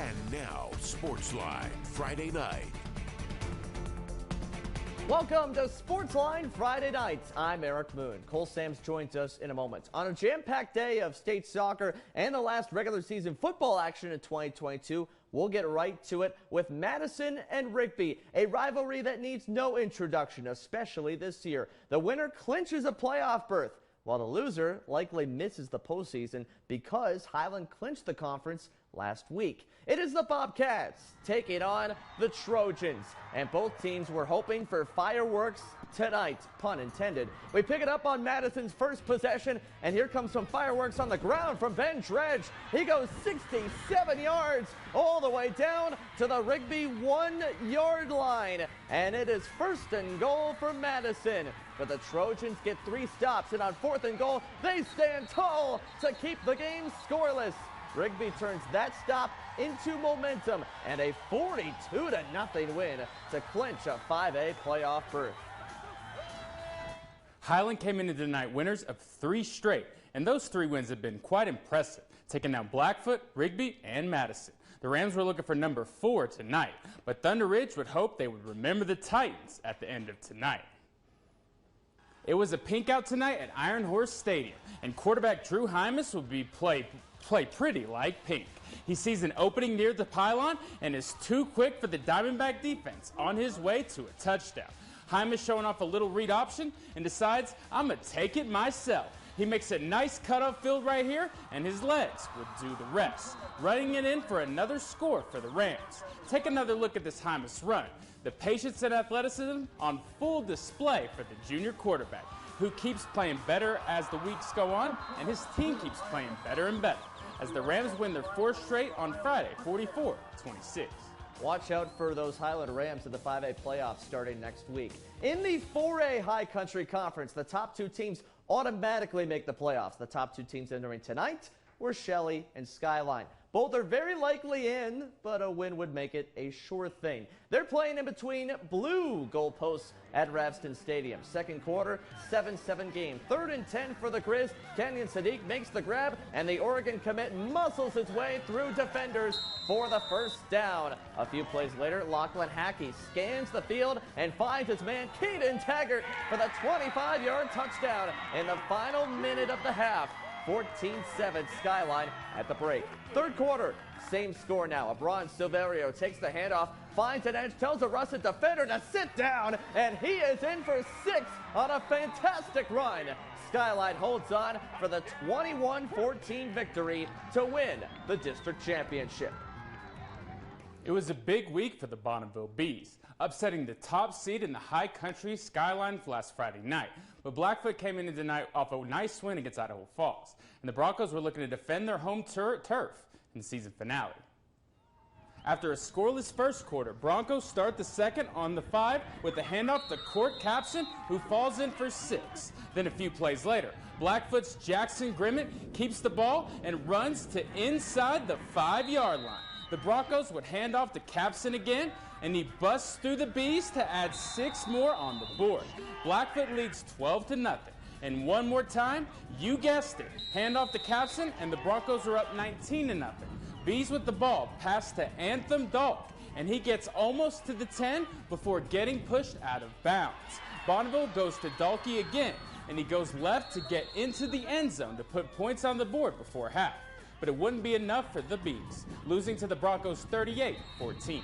And now, Sportsline Friday Night. Welcome to Sportsline Friday Night. I'm Eric Moon. Cole Sams joins us in a moment. On a jam-packed day of state soccer and the last regular season football action in 2022, we'll get right to it with Madison and Rigby, a rivalry that needs no introduction, especially this year. The winner clinches a playoff berth, while the loser likely misses the postseason because Highland clinched the conference last week. It is the Bobcats taking on the Trojans, and both teams were hoping for fireworks tonight, pun intended. We pick it up on Madison's first possession, and here comes some fireworks on the ground from Ben Dredge. He goes 67 yards all the way down to the Rigby 1-yard line, and it is first and goal for Madison. But the Trojans get 3 stops, and on 4th and goal, they stand tall to keep the game scoreless. Rigby turns that stop into momentum and a 42-0 win to clinch a 5A playoff berth. Highland came into tonight winners of 3 straight, and those 3 wins have been quite impressive, taking down Blackfoot, Rigby, and Madison. The Rams were looking for number 4 tonight, but Thunder Ridge would hope they would remember the Titans at the end of tonight. It was a pink out tonight at Iron Horse Stadium, and quarterback Drew Hymas would be play pretty like pink. He sees an opening near the pylon and is too quick for the Diamondback defense on his way to a touchdown. Hymas showing off a little read option and decides, I'm going to take it myself. He makes a nice cutoff field right here, and his legs would do the rest, running it in for another score for the Rams. Take another look at this Hymas run. The patience and athleticism on full display for the junior quarterback, who keeps playing better as the weeks go on, and his team keeps playing better and better, as the Rams win their 4th straight on Friday, 44-26. Watch out for those Highland Rams in the 5A playoffs starting next week. In the 4A High Country Conference, the top 2 teams automatically make the playoffs. The top 2 teams entering tonight were Shelley and Skyline. Both are very likely in, but a win would make it a sure thing. They're playing in between blue goalposts at Ravston Stadium. Second quarter, 7-7 game. 3rd and 10 for the Grizz. Kenyon Sadiq makes the grab, and the Oregon commit muscles its way through defenders for the first down. A few plays later, ROCKLAND Hackey scans the field and finds his man Keaton Taggart for the 25-yard touchdown in the final minute of the half. 14-7 Skyline at the break. 3rd quarter, same score now. Abron Silverio takes the handoff, finds an edge, tells a Russet defender to sit down, and he is in for 6 on a fantastic run. Skyline holds on for the 21-14 victory to win the district championship. It was a big week for the Bonneville Bees, upsetting the top seed in the High Country Skyline last Friday night. But Blackfoot came in tonight off a nice win against Idaho Falls, and the Broncos were looking to defend their home turf in the season finale. After a scoreless first quarter, Broncos start the second on the 5 with a handoff to Court Capson, who falls in for 6. Then a few plays later, Blackfoot's Jackson Grimmett keeps the ball and runs to inside the 5-yard line. The Broncos would hand off to Capson again, and he busts through the Bees to add 6 more on the board. Blackfoot leads 12-0. And one more time, you guessed it, hand off to Capson, and the Broncos are up 19-0. Bees with the ball, pass to Anthem Dalk, and he gets almost to the 10 before getting pushed out of bounds. Bonneville goes to Dalkey again, and he goes left to get into the end zone to put points on the board before half. But it wouldn't be enough for the Bees, losing to the Broncos 38-14.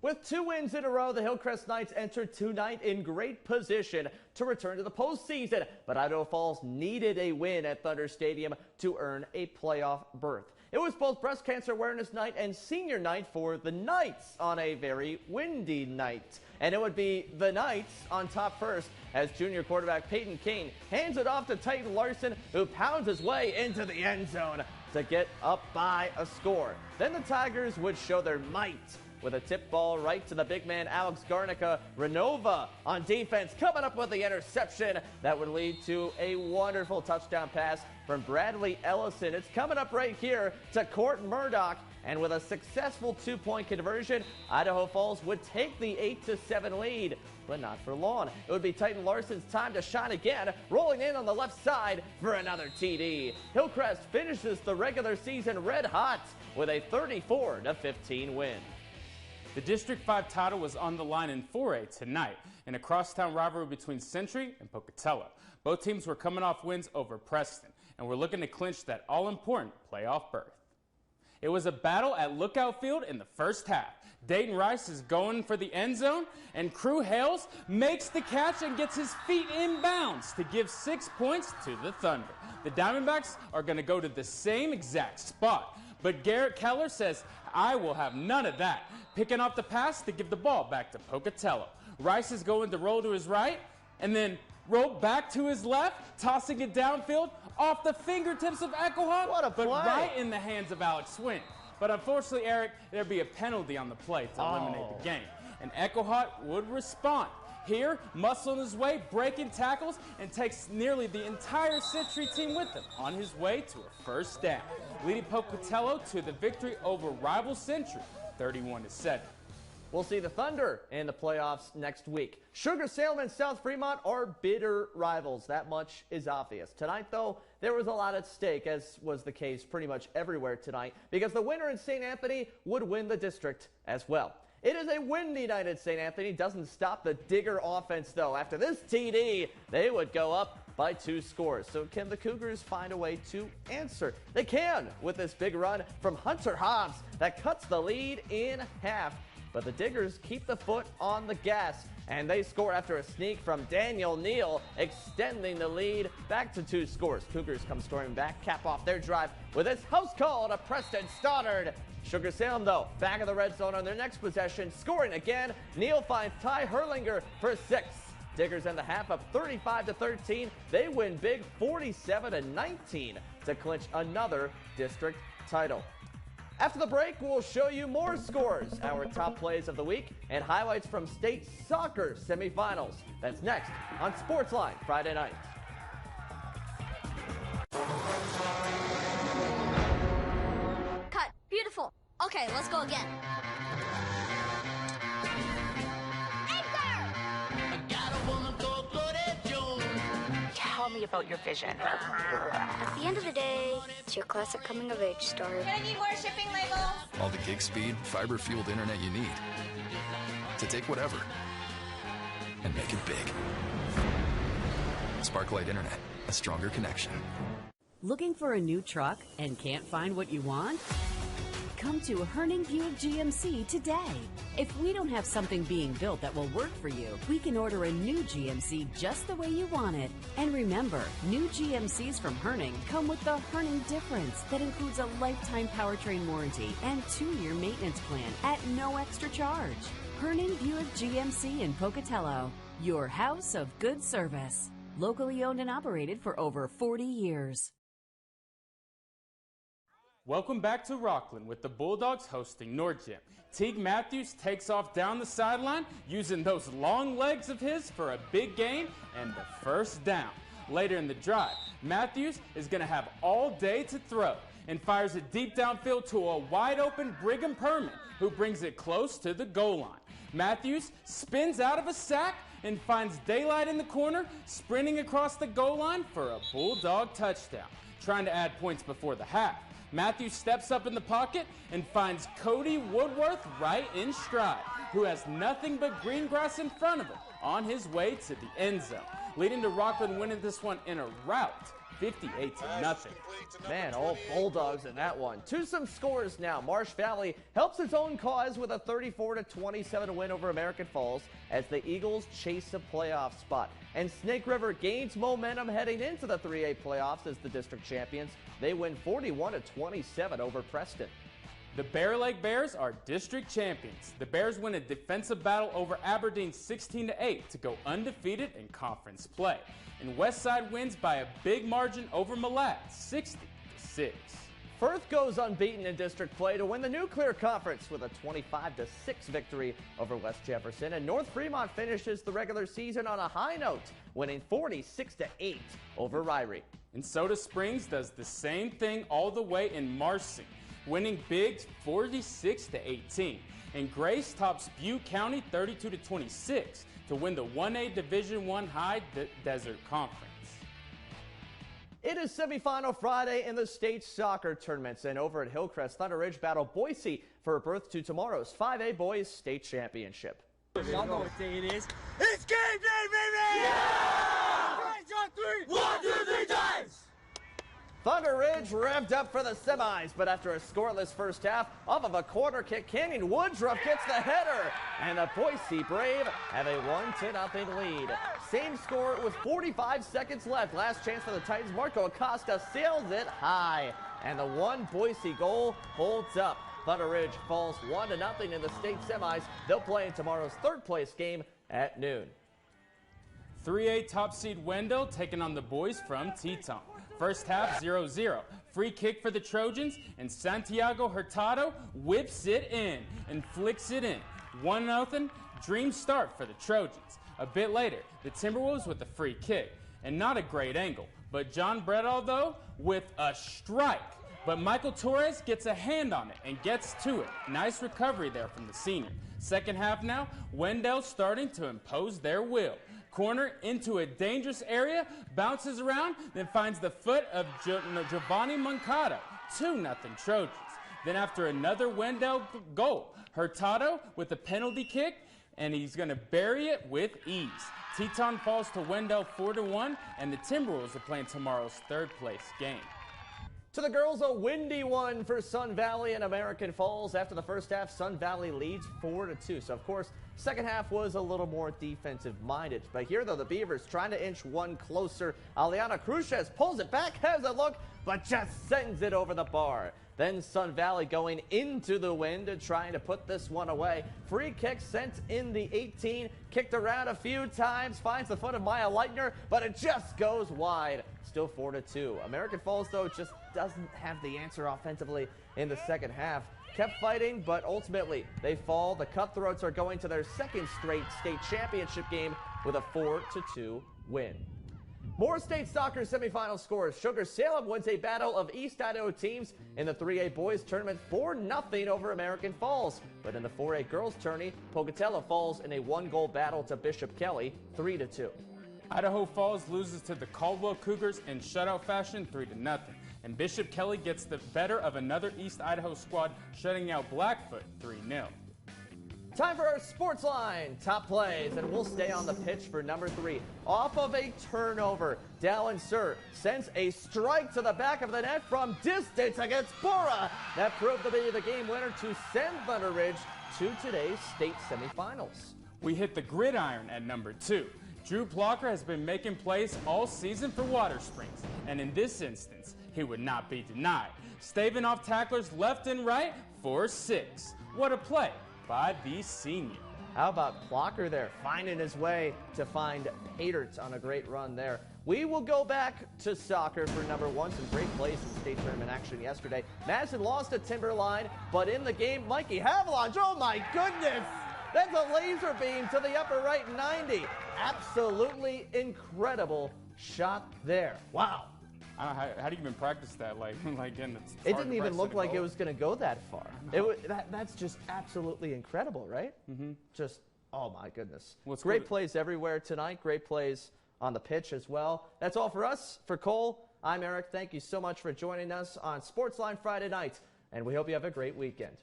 With 2 wins in a row, the Hillcrest Knights enter tonight in great position to return to the postseason. But Idaho Falls needed a win at Thunder Stadium to earn a playoff berth. It was both Breast Cancer Awareness Night and Senior Night for the Knights on a very windy night. And it would be the Knights on top first as junior quarterback Peyton Kane hands it off to Titan Larson, who pounds his way into the end zone to get up by a score. Then the Tigers would show their might with a tip ball right to the big man Alex Garnica. Renova on defense coming up with the interception that would lead to a wonderful touchdown pass from Bradley Ellison. It's coming up right here to Court Murdoch, and with a successful 2-point conversion, Idaho Falls would take the 8-7 lead, but not for long. It would be Titan Larson's time to shine again, rolling in on the left side for another TD. Hillcrest finishes the regular season red hot with a 34-15 win. The District 5 title was on the line in 4A tonight in a crosstown rivalry between Century and Pocatello. Both teams were coming off wins over Preston and were looking to clinch that all-important playoff berth. It was a battle at Lookout Field in the first half. Dayton Rice is going for the end zone, and Crew Hales makes the catch and gets his feet in bounds to give 6 points to the Thunder. The Diamondbacks are going to go to the same exact spot, but Garrett Keller says, "I will have none of that," picking off the pass to give the ball back to Pocatello. Rice is going to roll to his right and then roll back to his left, tossing it downfield off the fingertips of Echohawk, What a play. but right in the hands of Alex Swin. But unfortunately, Eric, there'd be a penalty on the play to eliminate the game, and Echohawk would respond. Here, muscling his way, breaking tackles, and takes nearly the entire Century team with him on his way to a first down, leading Pocatello to the victory over rival Century, 31-7. We'll see the Thunder in the playoffs next week. Sugar Salem and South Fremont are bitter rivals. That much is obvious. Tonight, though, there was a lot at stake, as was the case pretty much everywhere tonight, because the winner in St. Anthony would win the district as well. It is a windy night at St. Anthony. Doesn't stop the Digger offense, though. After this TD, they would go up by 2 scores. So can the Cougars find a way to answer? They can with this big run from Hunter Hobbs that cuts the lead in half. But the Diggers keep the foot on the gas, and they score after a sneak from Daniel Neal, extending the lead back to 2 scores. Cougars come storming back, cap off their drive with its house call to Preston Stoddard. Sugar Salem, though, back of the red zone on their next possession, scoring again. Neal finds Ty Herlinger for 6. Diggers in the half up 35-13. They win big 47-19 to clinch another district title. After the break, we'll show you more scores, our top plays of the week, and highlights from state soccer semifinals. That's next on Sportsline Friday night. Cut. Beautiful. Okay, let's go again. Tell me about your vision. At the end of the day, it's your classic coming-of-age story. Gonna need more shipping labels. All the gig speed, fiber-fueled internet you need to take whatever and make it big. Sparklight Internet, a stronger connection. Looking for a new truck and can't find what you want? Come to Herning Buick GMC today. If we don't have something being built that will work for you, we can order a new GMC just the way you want it. And remember, new GMCs from Herning come with the Herning difference that includes a lifetime powertrain warranty and 2-year maintenance plan at no extra charge. Herning Buick GMC in Pocatello, your house of good service. Locally owned and operated for over 40 years. Welcome back to Rockland with the Bulldogs hosting Nordgem. Teague Matthews takes off down the sideline using those long legs of his for a big gain and the first down. Later in the drive, Matthews is going to have all day to throw and fires it deep downfield to a wide open Brigham Perman, who brings it close to the goal line. Matthews spins out of a sack and finds daylight in the corner, sprinting across the goal line for a Bulldog touchdown. Trying to add points before the half, Matthews steps up in the pocket and finds Cody Woodworth right in stride, who has nothing but green grass in front of him on his way to the end zone, leading to Rockland winning this one in a rout, 58-0. Man, all Bulldogs in that one. To some scores now. Marsh Valley helps its own cause with a 34-27 win over American Falls as the Eagles chase a playoff spot. And Snake River gains momentum heading into the 3A playoffs as the district champions. They win 41-27 over Preston. The Bear Lake Bears are district champions. The Bears win a defensive battle over Aberdeen 16-8 to go undefeated in conference play. And Westside wins by a big margin over Malad, 60-6. Firth goes unbeaten in district play to win the Nuclear Conference with a 25-6 victory over West Jefferson. And North Fremont finishes the regular season on a high note, winning 46-8 over Ryrie. And Soda Springs does the same thing all the way in Marcy, winning big 46-18. And Grace tops Butte County 32-26 to win the 1A Division I High Desert Conference. It is semifinal Friday in the state soccer tournaments, and over at Hillcrest, Thunder Ridge battle Boise for a berth to tomorrow's 5A Boys State Championship. Y'all know what day it is. It's game day, baby! Yeah! 3, 1, 2, 3 times! Thunder Ridge revved up for the semis, but after a scoreless first half, off of a corner kick, Canyon Woodruff gets the header, and the Boise Brave have a 1-0 lead. Same score with 45 seconds left. Last chance for the Titans. Marco Acosta sails it high, and the one Boise goal holds up. Thunder Ridge falls 1-0 in the state semis. They'll play in tomorrow's third-place game at noon. 3A top seed Wendell taking on the boys from Teton. First half 0-0. Free kick for the Trojans, and Santiago Hurtado whips it in and flicks it in. 1-0, dream start for the Trojans. A bit later, the Timberwolves with a free kick, and not a great angle, but John Bredall, though, with a strike. But Michael Torres gets a hand on it and gets to it. Nice recovery there from the senior. Second half now, Wendell starting to impose their will. Corner into a dangerous area, bounces around, then finds the foot of Giovanni Moncada. 2-0 Trojans. Then after another Wendell goal, Hurtado with a penalty kick, and he's going to bury it with ease. Teton falls to Wendell 4-1, and the Timberwolves are playing tomorrow's third-place game. To the girls, a windy one for Sun Valley and American Falls. After the first half, Sun Valley leads 4-2. So, of course, second half was a little more defensive-minded. But here, though, the Beavers trying to inch one closer. Aliana Cruces pulls it back, has a look, but just sends it over the bar. Then Sun Valley going into the wind and trying to put this one away. Free kick sent in the 18, kicked around a few times, finds the foot of Maya Leitner, but it just goes wide. Still 4-2. American Falls, though, just doesn't have the answer offensively in the second half. Kept fighting, but ultimately they fall. The Cutthroats are going to their second straight state championship game with a 4-2 win. More state soccer semifinal scores. Sugar Salem wins a battle of East Idaho teams in the 3A boys tournament 4-0 over American Falls. But in the 4A girls tourney, Pocatello falls in a one-goal battle to Bishop Kelly 3-2. Idaho Falls loses to the Caldwell Cougars in shutout fashion 3-0. And Bishop Kelly gets the better of another East Idaho squad, shutting out Blackfoot 3-0. Time for our sports line top plays, and we'll stay on the pitch for number 3. Off of a turnover, Dallin sends a strike to the back of the net from distance against Bora. That proved to be the game winner to send Thunder Ridge to today's state semifinals. We hit the gridiron at number 2. Drew Plocher has been making plays all season for Water Springs, and in this instance, he would not be denied. Staving off tacklers left and right for 6. What a play by the senior. How about Plocher there, finding his way to find Paterts on a great run there. We will go back to soccer for number 1. Some great plays in state tournament action yesterday. Madison lost to Timberline, but in the game, Mikey Havelange, oh my goodness! That's a laser beam to the upper right 90. Absolutely incredible shot there. Wow. I don't know, how do you even practice that? Like in the it didn't even look like it was going to go that far. No. That's just absolutely incredible, right? Mm-hmm. Just, oh my goodness. Great plays everywhere tonight. Great plays on the pitch as well. That's all for us. For Cole, I'm Eric. Thank you so much for joining us on Sportsline Friday night, and we hope you have a great weekend.